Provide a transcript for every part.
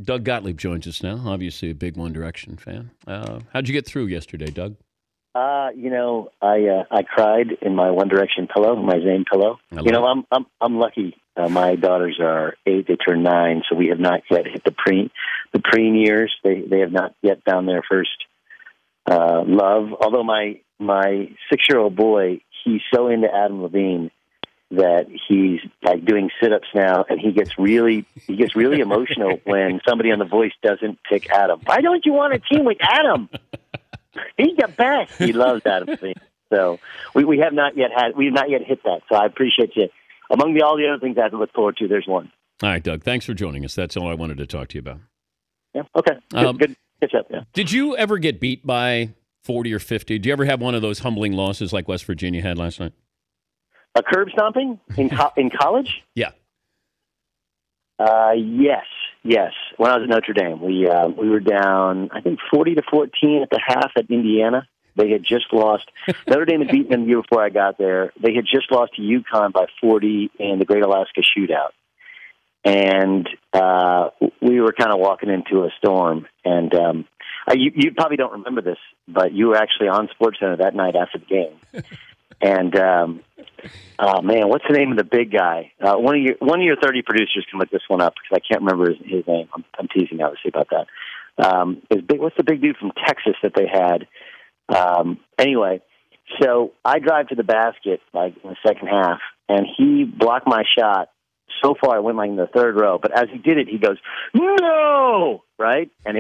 Doug Gottlieb joins us now, obviously a big One Direction fan. How'd you get through yesterday, Doug? I cried in my One Direction pillow, my Zayn pillow. I'm lucky. My daughters are 8; they turn 9, so we have not yet hit the preteen years. They have not yet found their first love. Although my 6-year-old boy, he's so into Adam Levine that he's like doing sit-ups now, and he gets really emotional when somebody on The Voice doesn't pick Adam. Why don't you want a team with Adam? He's the best. He loves Adam Levine. So we have not yet hit that. So I appreciate you. Among all the other things I have to look forward to, there's one. All right, Doug. Thanks for joining us. That's all I wanted to talk to you about. Yeah. Okay. Good catch up. Yeah. Did you ever get beat by 40 or 50? Do you ever have one of those humbling losses like West Virginia had last night? A curb stomping in college? Yeah. Yes. When I was at Notre Dame, we were down, I think 40-14 at the half at Indiana. They had just lost. Notre Dame had beaten them the year before I got there. They had just lost to UConn by 40 in the Great Alaska Shootout, and we were kind of walking into a storm. And you probably don't remember this, but you were actually on SportsCenter that night after the game. And oh man, what's the name of the big guy? One of your 30 producers can look this one up because I can't remember his name. I'm teasing obviously about that. What's the big dude from Texas that they had? Anyway, so I drive to the basket like in the second half, and he blocked my shot so far I went like in the third row. But as he did it, he goes, "No!" Right, and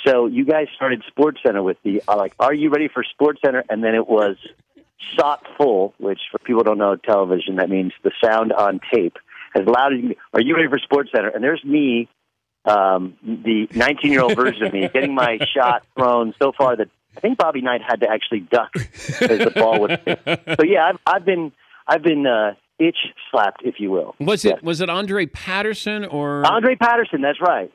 so you guys started SportsCenter with the like, "Are you ready for SportsCenter?" And then it was shot full, which for people who don't know television, that means the sound on tape as loud as you can. Are you ready for SportsCenter? And there's me, the 19-year-old version of me, getting my shot thrown so far that I think Bobby Knight had to actually duck as the ball would hit. So yeah, I've been itch slapped, if you will. Was it Andre Patterson or Andre Patterson? That's right.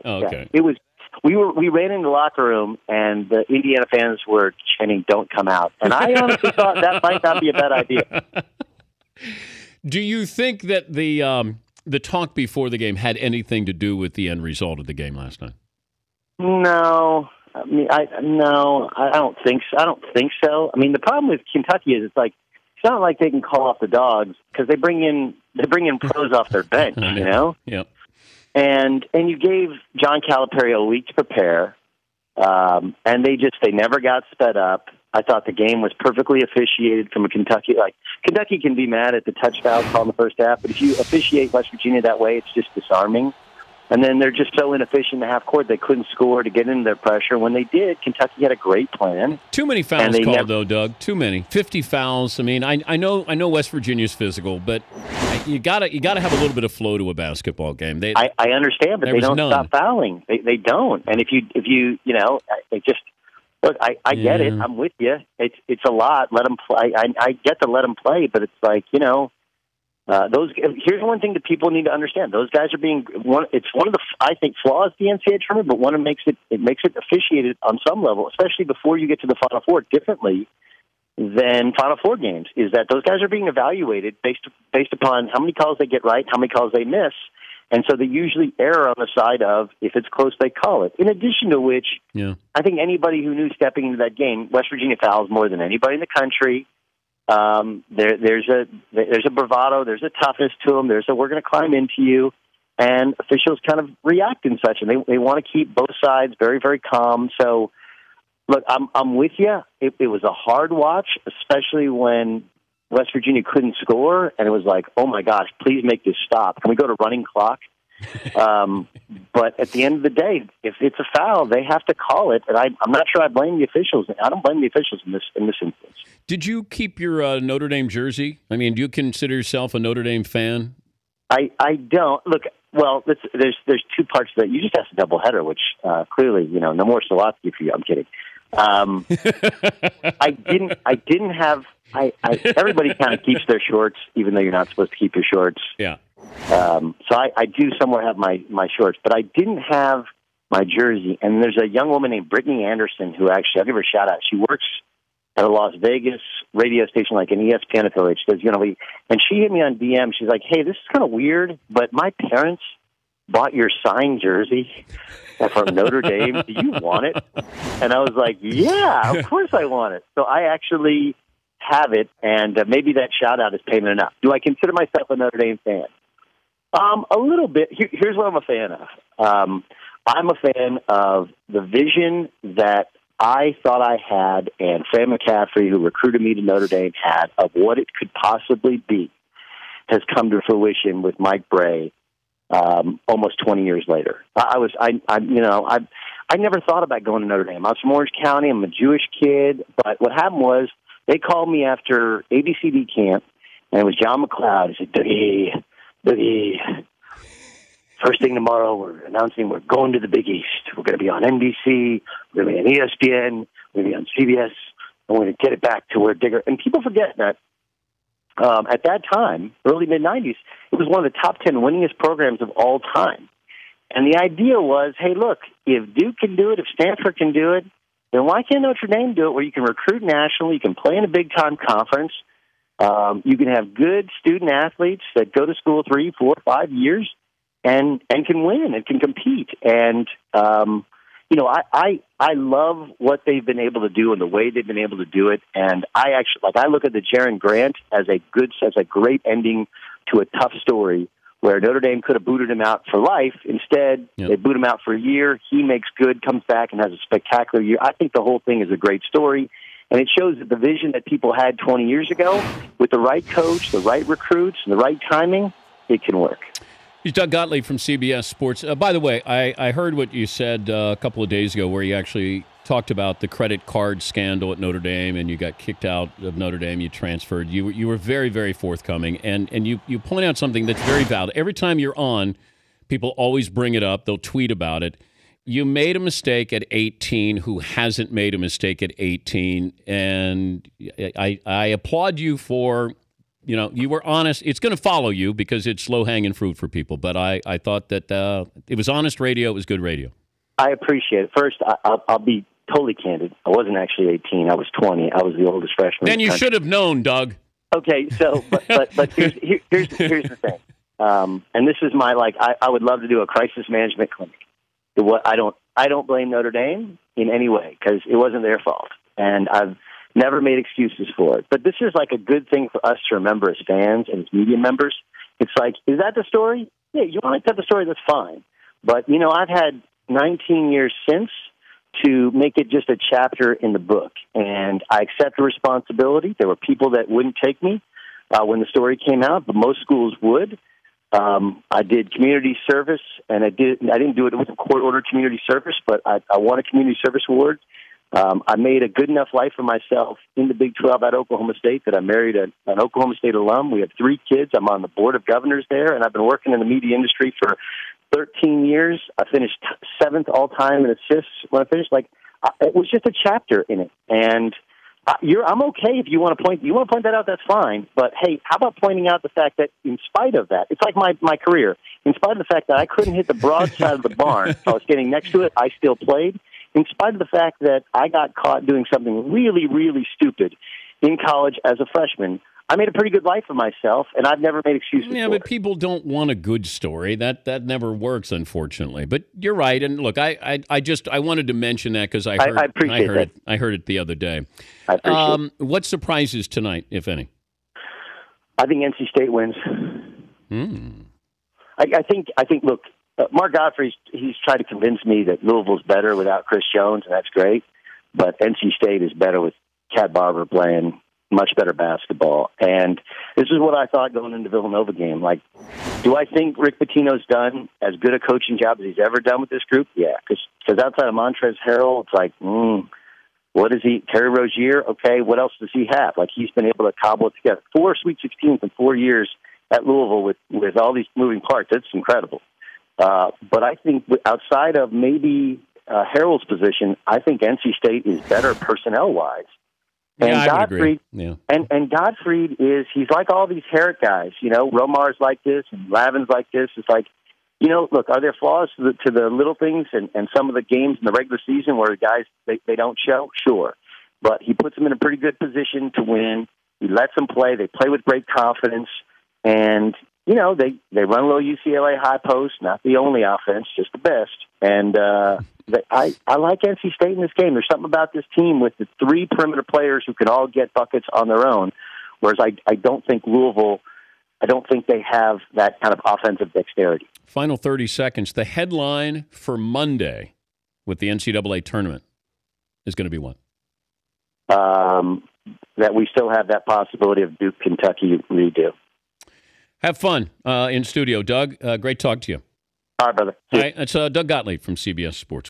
Oh, okay. Yeah. It was. We ran in the locker room, and the Indiana fans were chanting, "Don't come out." And I honestly thought that might not be a bad idea. Do you think that the talk before the game had anything to do with the end result of the game last night? No. I mean, I don't think so. I don't think so. I mean, the problem with Kentucky is it's not like they can call off the dogs because they bring in pros off their bench, you know? Yeah. And you gave John Calipari a week to prepare, and they never got sped up. I thought the game was perfectly officiated from a Kentucky. Like, Kentucky can be mad at the touchdown call in the first half, but if you officiate West Virginia that way, it's just disarming. And then they're just so inefficient in the half court, they couldn't score to get into their pressure. When they did, Kentucky had a great plan. Too many fouls called, though, Doug. Too many. 50 fouls. I mean, I know West Virginia's physical, but you gotta have a little bit of flow to a basketball game. I understand, but they don't stop fouling. They don't. And if you they just look. I get it. I'm with you. It's a lot. Let them play. I get to let them play, but it's like here's one thing that people need to understand. Those guys are being one. It's one of the I think flaws of the NCAA tournament, but one that makes it officiated on some level, especially before you get to the Final Four, differently than Final Four games. Is that those guys are being evaluated based upon how many calls they get right, how many calls they miss, and so they usually err on the side of if it's close, they call it. In addition to which, I think anybody who knew stepping into that game, West Virginia fouls more than anybody in the country. There's a bravado, there's a toughness to them, we're going to climb into you, and officials kind of react in such, and they want to keep both sides very, very calm. So, look, I'm with you. It was a hard watch, especially when West Virginia couldn't score, and it was like, oh my gosh, please make this stop. Can we go to running clock? But at the end of the day, if it's a foul, they have to call it, and I'm not sure I blame the officials. I don't blame the officials in this instance. Did you keep your Notre Dame jersey? I mean, do you consider yourself a Notre Dame fan? I don't. Look, well, there's two parts to that. You just asked a doubleheader, which clearly, no more Swarovski for you. I'm kidding. I didn't have. Everybody kind of keeps their shorts, even though you're not supposed to keep your shorts. Yeah. So I do somewhere have my shorts, but I didn't have my jersey. And there's a young woman named Brittany Anderson who actually, I'll give her a shout out. She works at a Las Vegas radio station, like an ESPN affiliate. She does, and she hit me on DM. She's like, "Hey, this is kind of weird, but my parents bought your signed jersey from Notre Dame. Do you want it? And I was like, yeah, of course I want it. So I actually have it, and maybe that shout-out is payment enough. Do I consider myself a Notre Dame fan? A little bit. Here's what I'm a fan of. I'm a fan of the vision that I thought I had, and Fran McCaffrey, who recruited me to Notre Dame, had of what it could possibly be, has come to fruition with Mike Bray almost 20 years later. I never thought about going to Notre Dame. I was from Orange County. I'm a Jewish kid, but what happened was they called me after ABCD camp, and it was John McLeod. He said, Boogie, first thing tomorrow, we're announcing we're going to the Big East. We're going to be on NBC. We're going to be on ESPN. We're going to be on CBS. And we're going to get it back to where Digger. And people forget that at that time, early mid-'90s, it was one of the top 10 winningest programs of all time. And the idea was, hey, look, if Duke can do it, if Stanford can do it, then why can't Notre Dame do it where you can recruit nationally, you can play in a big-time conference, you can have good student-athletes that go to school 3, 4, 5 years, and can win and can compete. And, I love what they've been able to do and the way they've been able to do it. And I look at the Jaron Grant as a great ending to a tough story where Notre Dame could have booted him out for life. Instead, They boot him out for a year. He makes good, comes back, and has a spectacular year. I think the whole thing is a great story. And it shows that the vision that people had 20 years ago, with the right coach, the right recruits, and the right timing, it can work. He's Doug Gottlieb from CBS Sports. By the way, I heard what you said a couple of days ago where you actually talked about the credit card scandal at Notre Dame and you got kicked out of Notre Dame, you transferred. You were very, very forthcoming, and you point out something that's very valid. Every time you're on, people always bring it up. They'll tweet about it. You made a mistake at 18. Who hasn't made a mistake at 18? And I applaud you for... you were honest. It's going to follow you because it's low-hanging fruit for people. But I thought that it was honest radio. It was good radio. I appreciate it. First, I'll be totally candid. I wasn't actually 18. I was 20. I was the oldest freshman. Then you should have known, Doug. Okay, so but here's the thing. And this is my I would love to do a crisis management clinic. I don't blame Notre Dame in any way because it wasn't their fault, and I've never made excuses for it. But this is a good thing for us to remember as fans and as media members. It's is that the story? Yeah, you want to tell the story, that's fine. But, I've had 19 years since to make it just a chapter in the book. And I accept the responsibility. There were people that wouldn't take me when the story came out, but most schools would. I did community service, and I didn't do it with a court-ordered community service, but I won a community service award. I made a good enough life for myself in the Big 12 at Oklahoma State that I married an Oklahoma State alum. We have 3 kids. I'm on the board of governors there, and I've been working in the media industry for 13 years. I finished 7th all-time in assists when I finished. It was just a chapter in it. And I'm okay if you want to point that out, that's fine. But, hey, how about pointing out the fact that in spite of that, it's like my career. In spite of the fact that I couldn't hit the broad side of the barn, I was getting next to it, I still played. In spite of the fact that I got caught doing something really, really stupid in college as a freshman, I made a pretty good life for myself, and I've never made excuses for it. But people don't want a good story. That never works, unfortunately. But you're right. And look, I wanted to mention that because I heard it the other day. I appreciate it. What surprises tonight, if any? I think NC State wins. I think. Look, Mark Godfrey, he's tried to convince me that Louisville's better without Chris Jones, and that's great. But NC State is better with Cat Barber playing much better basketball. And this is what I thought going into the Villanova game. Do I think Rick Pitino's done as good a coaching job as he's ever done with this group? Yeah, because outside of Montrezl Harrell, it's what is he? Terry Rozier, okay, what else does he have? He's been able to cobble it together. 4 Sweet 16s in 4 years at Louisville with all these moving parts. That's incredible. But I think outside of maybe Harrell's position, I think NC State is better personnel-wise. And yeah, Gottlieb, and Gottlieb he's like all these Herrick guys, Romar's like this and Lavin's like this. It's look, are there flaws to the little things and some of the games in the regular season where guys, they don't show? Sure. But he puts them in a pretty good position to win. He lets them play. They play with great confidence. And, they run a little UCLA high post, not the only offense, just the best. And I like NC State in this game. There's something about this team with the three perimeter players who can all get buckets on their own, whereas I don't think Louisville, I don't think they have that kind of offensive dexterity. Final 30 seconds. The headline for Monday with the NCAA tournament is going to be what? That we still have that possibility of Duke, Kentucky redo. Have fun in studio, Doug. Great talk to you. All right, brother. All right, that's Doug Gottlieb from CBS Sports.